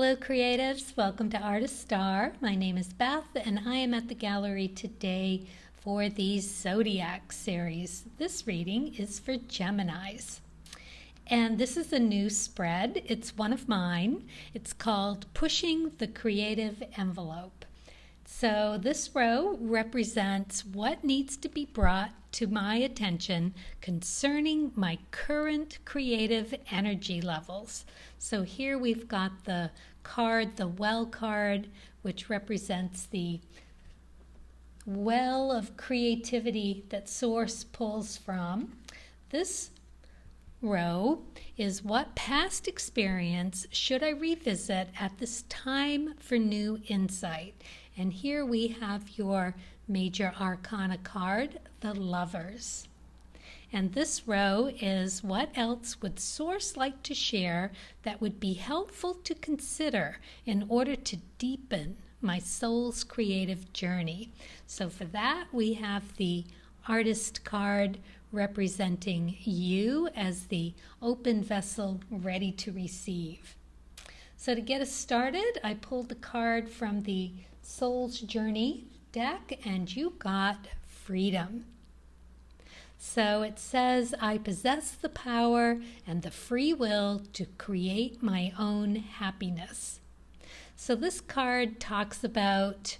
Hello creatives, welcome to Artist Star. My name is Beth and I am at the gallery today for the Zodiac series. This reading is for Geminis. And this is a new spread. It's one of mine. It's called Pushing the Creative Envelope. So this row represents what needs to be brought to my attention concerning my current creative energy levels. So here we've got the card, the well card, which represents the well of creativity that Source pulls from. This row is what past experience should I revisit at this time for new insight. And here we have your major arcana card, the Lovers. And this row is what else would Source like to share that would be helpful to consider in order to deepen my soul's creative journey. So for that, we have the Artist card representing you as the open vessel ready to receive. So to get us started, I pulled the card from the Soul's Journey deck, and you got Freedom. So it says, I possess the power and the free will to create my own happiness. So this card talks about,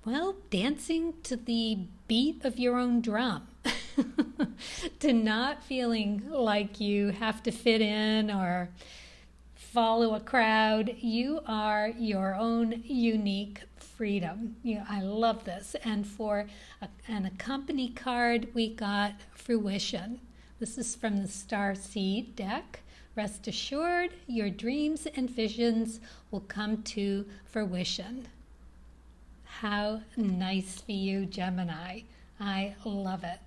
well, dancing to the beat of your own drum. To not feeling like you have to fit in or follow a crowd. You are your own unique freedom. I love this. And for an accompany card, we got Fruition. This is from the Star Seed deck. Rest assured, your dreams and visions will come to fruition. How nice for you, Gemini. I love it.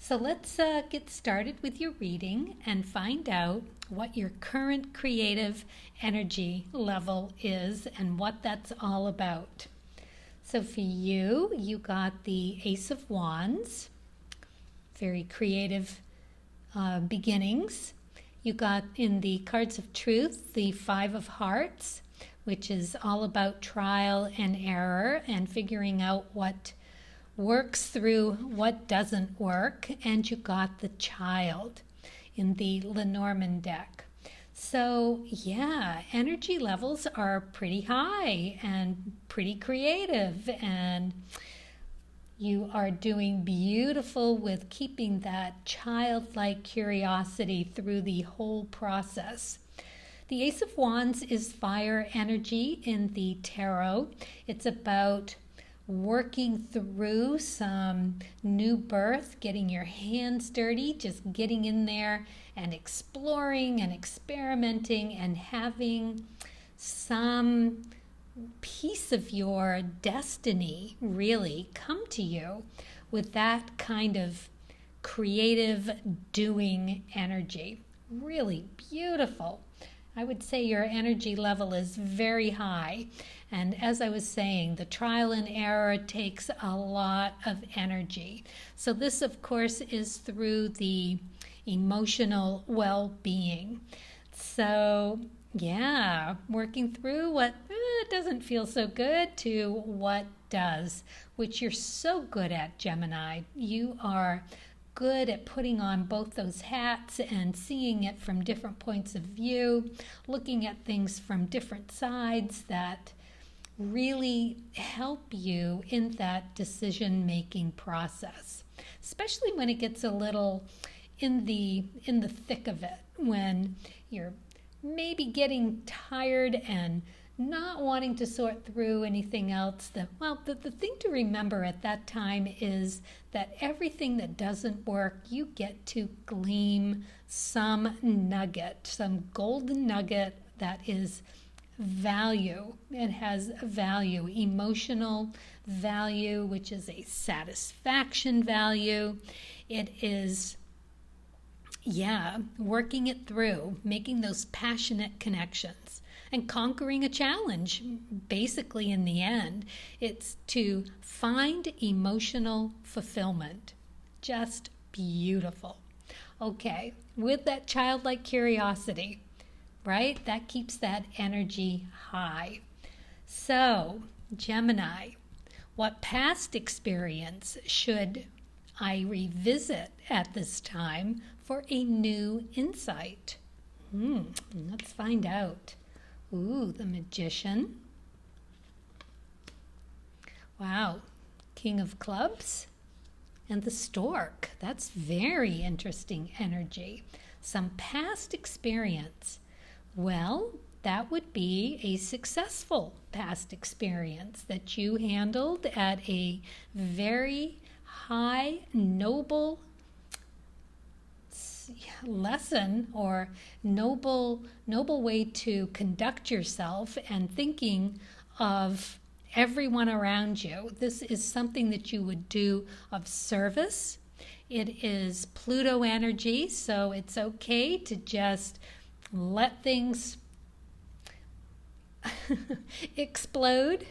So let's get started with your reading and find out what your current creative energy level is and what that's all about. So for you, you got the Ace of Wands, very creative beginnings. You got in the Cards of Truth, the Five of Hearts, which is all about trial and error and figuring out what works through what doesn't work. And you got the Child in the Lenormand deck. So yeah, energy levels are pretty high and pretty creative, and you are doing beautiful with keeping that childlike curiosity through the whole process. The Ace of Wands is fire energy in the tarot. It's about working through some new birth, getting your hands dirty, just getting in there and exploring and experimenting and having some piece of your destiny really come to you with that kind of creative doing energy. Really beautiful. I would say your energy level is very high. And as I was saying, the trial and error takes a lot of energy. So this, of course, is through the emotional well-being. So yeah, working through what doesn't feel so good to what does, which you're so good at, Gemini. You are good at putting on both those hats and seeing it from different points of view, looking at things from different sides that really help you in that decision-making process, especially when it gets a little in the thick of it, when you're maybe getting tired and not wanting to sort through anything else. The thing to remember at that time is that everything that doesn't work, you get to glean some nugget, some golden nugget that is value. It has value, emotional value, which is a satisfaction value. It is, working it through, making those passionate connections and conquering a challenge. Basically, in the end, it's to find emotional fulfillment. Just beautiful. Okay, with that childlike curiosity, right? That keeps that energy high. So, Gemini, what past experience should I revisit at this time for a new insight? Let's find out. Ooh, the Magician. Wow, King of Clubs. And the Stork. That's very interesting energy. Some past experience. Well, that would be a successful past experience that you handled at a very high, noble lesson or noble way to conduct yourself and thinking of everyone around you. This is something that you would do of service. It is Pluto energy, so it's okay to just let things explode.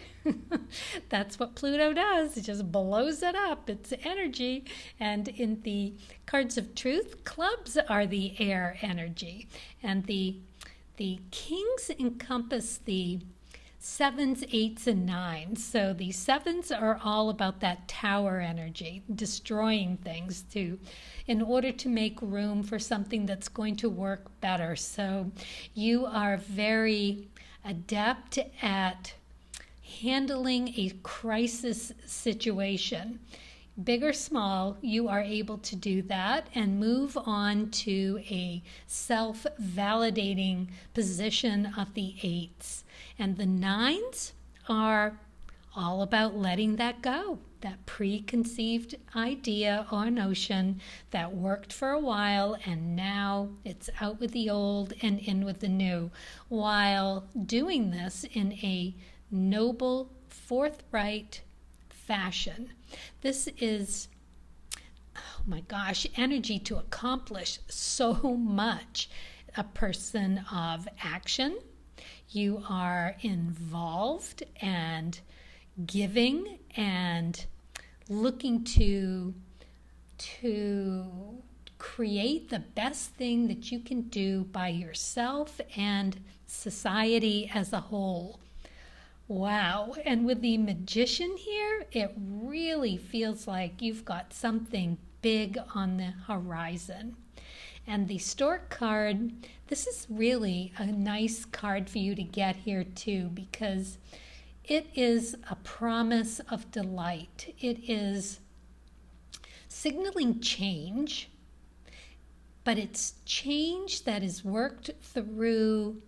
That's what Pluto does. It just blows it up. It's energy. And in the cards of truth, clubs are the air energy. And the kings encompass the 7s, 8s, and 9s. So the 7s are all about that tower energy, destroying things in order to make room for something that's going to work better. So you are very adept at handling a crisis situation. Big or small, you are able to do that and move on to a self-validating position of the 8s. And the 9s are all about letting that go, that preconceived idea or notion that worked for a while and now it's out with the old and in with the new, while doing this in a noble, forthright fashion. This is, oh my gosh, energy to accomplish so much. A person of action. You are involved and giving and looking to create the best thing that you can do by yourself and society as a whole. Wow. And with the Magician here, it really feels like you've got something big on the horizon. And the Stork card, this is really a nice card for you to get here too, because it is a promise of delight. It is signaling change, but it's change that is worked through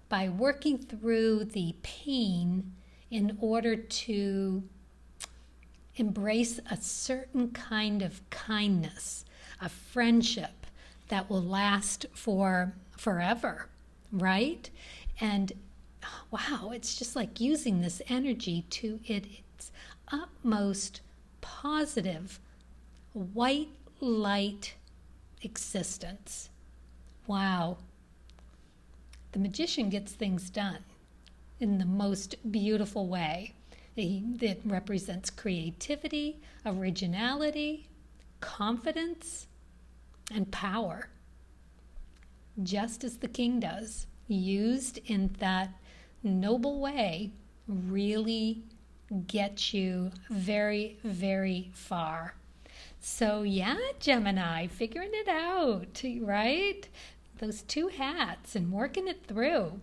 by working through the pain in order to embrace a certain kind of kindness, a friendship that will last for forever, right? And wow, it's just like using this energy to its utmost positive, white light existence. Wow. The Magician gets things done in the most beautiful way. It represents creativity, originality, confidence, and power, just as the King does. Used in that noble way, really gets you very, very far. So yeah, Gemini, figuring it out, right? Those two hats and working it through.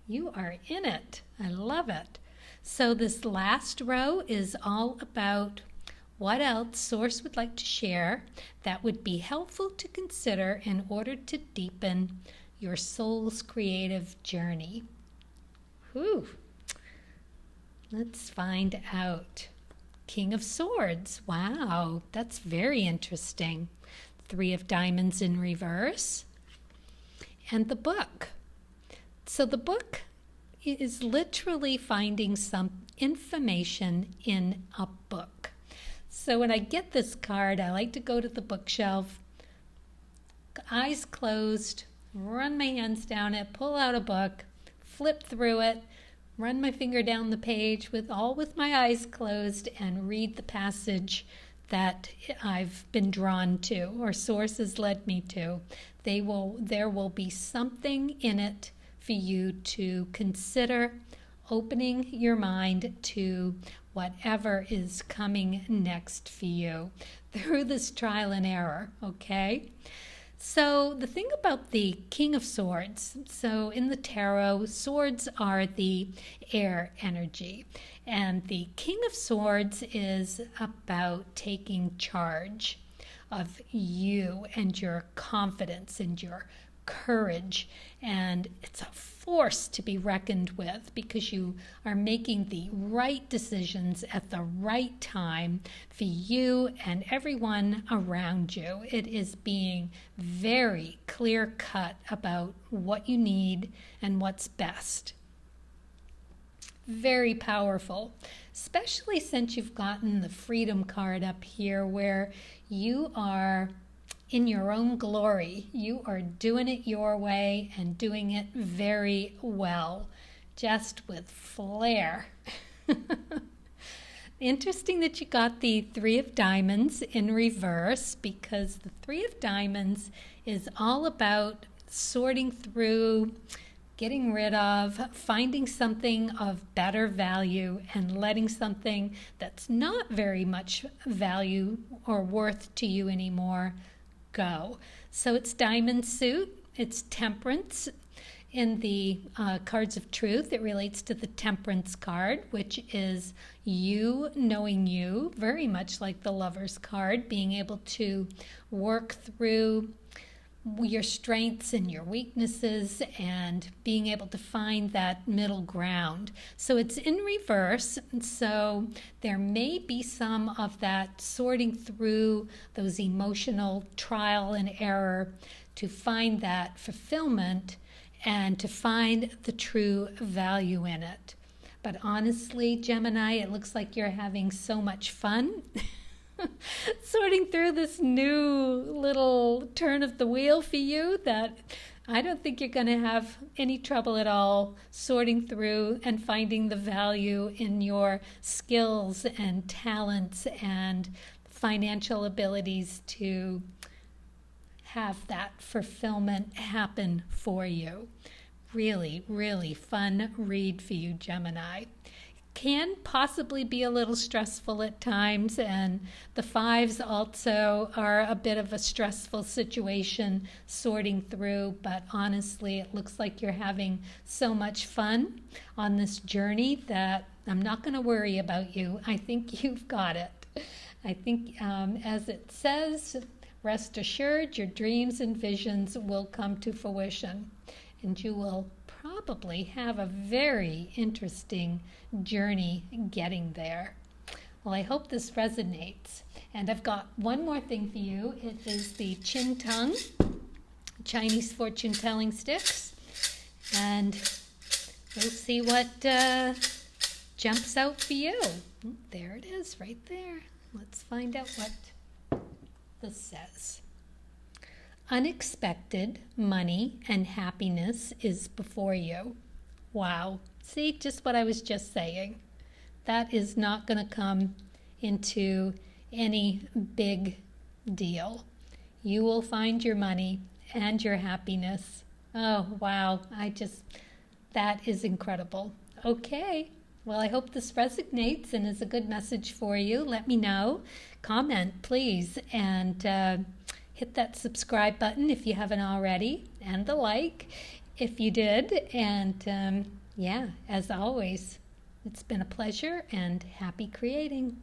You are in it. I love it. So this last row is all about what else Source would like to share that would be helpful to consider in order to deepen your soul's creative journey. Whew. Let's find out. King of Swords. Wow, that's very interesting. 3 of Diamonds in reverse. And the book. So the book is literally finding some information in a book. So when I get this card, I like to go to the bookshelf, eyes closed, run my hands down it, pull out a book, flip through it, run my finger down the page with my eyes closed and read the passage that I've been drawn to or sources led me to. There will be something in it for you to consider opening your mind to whatever is coming next for you through this trial and error, okay? So the thing about the King of Swords, so in the tarot, swords are the air energy. And the King of Swords is about taking charge of you and your confidence and your courage. And it's a force to be reckoned with because you are making the right decisions at the right time for you and everyone around you. It is being very clear-cut about what you need and what's best. Very powerful, especially since you've gotten the Freedom card up here where you are in your own glory. You are doing it your way and doing it very well, just with flair. Interesting that you got the Three of Diamonds in reverse, because the Three of Diamonds is all about sorting through, getting rid of, finding something of better value, and letting something that's not very much value or worth to you anymore go. So it's Diamond Suit, it's Temperance. In the cards of truth, it relates to the Temperance card, which is you knowing you, very much like the Lover's card, being able to work through your strengths and your weaknesses and being able to find that middle ground. So it's in reverse, so there may be some of that sorting through those emotional trial and error to find that fulfillment and to find the true value in it. But honestly, Gemini, it looks like you're having so much fun sorting through this new little turn of the wheel for you that I don't think you're going to have any trouble at all sorting through and finding the value in your skills and talents and financial abilities to have that fulfillment happen for you. Really, really fun read for you, Gemini. Can possibly be a little stressful at times, and the fives also are a bit of a stressful situation sorting through, but honestly it looks like you're having so much fun on this journey that I'm not going to worry about you. I think you've got it. I think as it says, rest assured your dreams and visions will come to fruition, and you will probably have a very interesting journey getting there. Well, I hope this resonates. And I've got one more thing for you. It is the Chin Tung Chinese fortune telling sticks. And we'll see what jumps out for you. There it is, right there. Let's find out what this says. Unexpected money and happiness is before you. Wow. See, just what I was just saying. That is not going to come into any big deal. You will find your money and your happiness. Oh, wow. That is incredible. Okay. Well, I hope this resonates and is a good message for you. Let me know. Comment, please, and hit that subscribe button if you haven't already, and the like if you did. And yeah, as always, it's been a pleasure and happy creating.